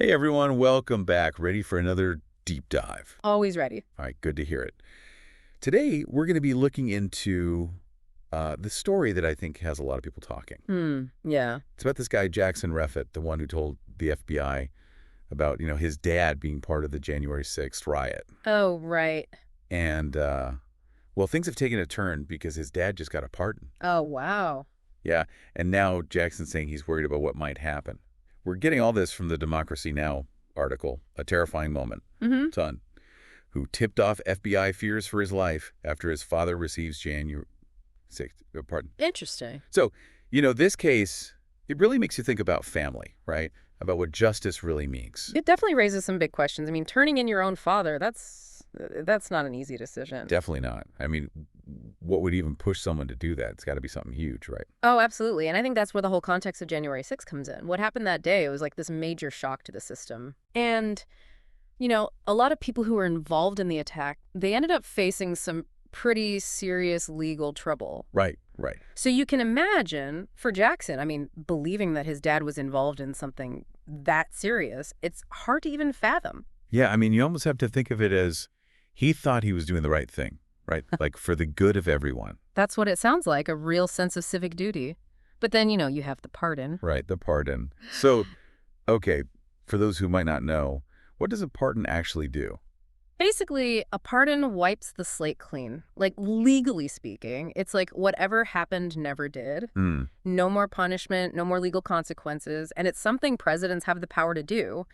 Hey everyone, welcome back. Ready for another deep dive? Always ready. All right, good to hear it. Today, we're going to be looking into the story that I think has a lot of people talking. Yeah. It's about this guy, Jackson Reffitt, the one who told the FBI about, his dad being part of the January 6th riot. Oh, right. And, well, things have taken a turn because his dad just got a pardon. Oh, wow. Yeah, and now Jackson's saying he's worried about what might happen. We're getting all this from the Democracy Now! Article, A Terrifying Moment. Mm-hmm. Son, who tipped off FBI fears for his life after his father receives January 6th, pardon. Interesting. So, this case, it really makes you think about family, right? About what justice really means. It definitely raises some big questions. I mean, turning in your own father, that's not an easy decision. Definitely not. I mean, what would even push someone to do that? It's got to be something huge, right? Oh, absolutely. And I think that's where the whole context of January 6th comes in. What happened that day, it was like this major shock to the system. And, a lot of people who were involved in the attack, they ended up facing some pretty serious legal trouble. Right, right. So you can imagine, for Jackson, I mean, believing that his dad was involved in something that serious, it's hard to even fathom. Yeah, I mean, you almost have to think of it as he thought he was doing the right thing, right? Like for the good of everyone. That's what it sounds like, a real sense of civic duty. But then, you have the pardon. Right, the pardon. So, okay, for those who might not know, what does a pardon actually do? Basically, a pardon wipes the slate clean. Like, legally speaking, it's like whatever happened never did. Hmm. No more punishment, no more legal consequences, and it's something presidents have the power to do.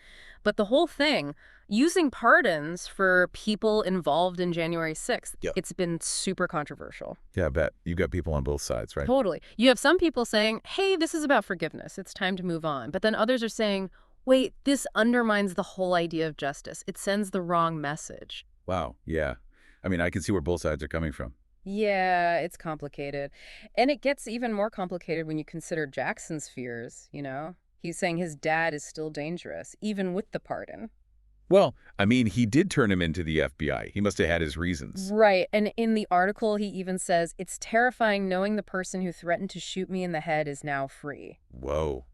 But the whole thing, using pardons for people involved in January 6th, Yep. it's been super controversial. Yeah, I bet. You got people on both sides, right? Totally. You have some people saying, hey, this is about forgiveness. It's time to move on. But then others are saying, wait, this undermines the whole idea of justice. It sends the wrong message. Wow, yeah. I mean, I can see where both sides are coming from. Yeah, it's complicated. And it gets even more complicated when you consider Jackson's fears. He's saying his dad is still dangerous, even with the pardon. Well, I mean, he did turn him into the FBI. He must have had his reasons. Right. And in the article, he even says, it's terrifying knowing the person who threatened to shoot me in the head is now free. Whoa.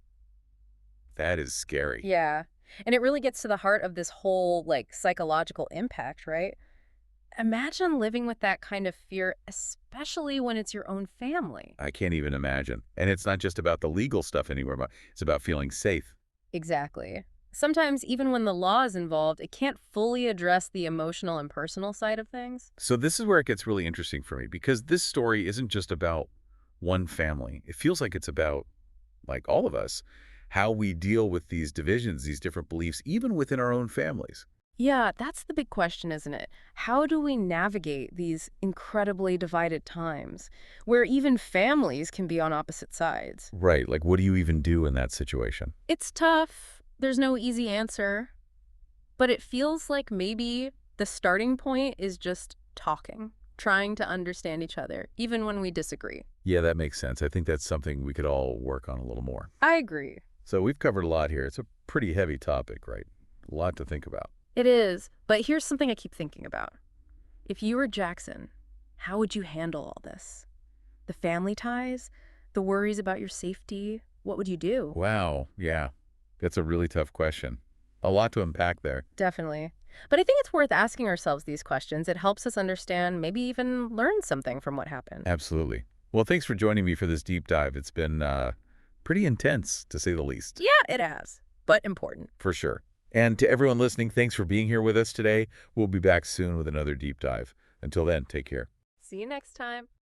That is scary. Yeah. And it really gets to the heart of this whole, psychological impact, right? Imagine living with that kind of fear, especially when it's your own family. I can't even imagine. And it's not just about the legal stuff anymore, but it's about feeling safe. Exactly. Sometimes, even when the law is involved, it can't fully address the emotional and personal side of things. So this is where it gets really interesting for me, because this story isn't just about one family. It feels like it's about, like all of us, how we deal with these divisions, these different beliefs, even within our own families. Yeah, that's the big question, isn't it? How do we navigate these incredibly divided times, where even families can be on opposite sides? Right. Like, what do you even do in that situation? It's tough. There's no easy answer. But it feels like maybe the starting point is just talking, trying to understand each other, even when we disagree. Yeah, that makes sense. I think that's something we could all work on a little more. I agree. So we've covered a lot here. It's a pretty heavy topic, right? A lot to think about. It is. But here's something I keep thinking about. If you were Jackson, how would you handle all this? The family ties? The worries about your safety? What would you do? Wow. Yeah, that's a really tough question. A lot to unpack there. Definitely. But I think it's worth asking ourselves these questions. It helps us understand, maybe even learn something from what happened. Absolutely. Well, thanks for joining me for this deep dive. It's been pretty intense, to say the least. Yeah, it has. But important. For sure. And to everyone listening, thanks for being here with us today. We'll be back soon with another deep dive. Until then, take care. See you next time.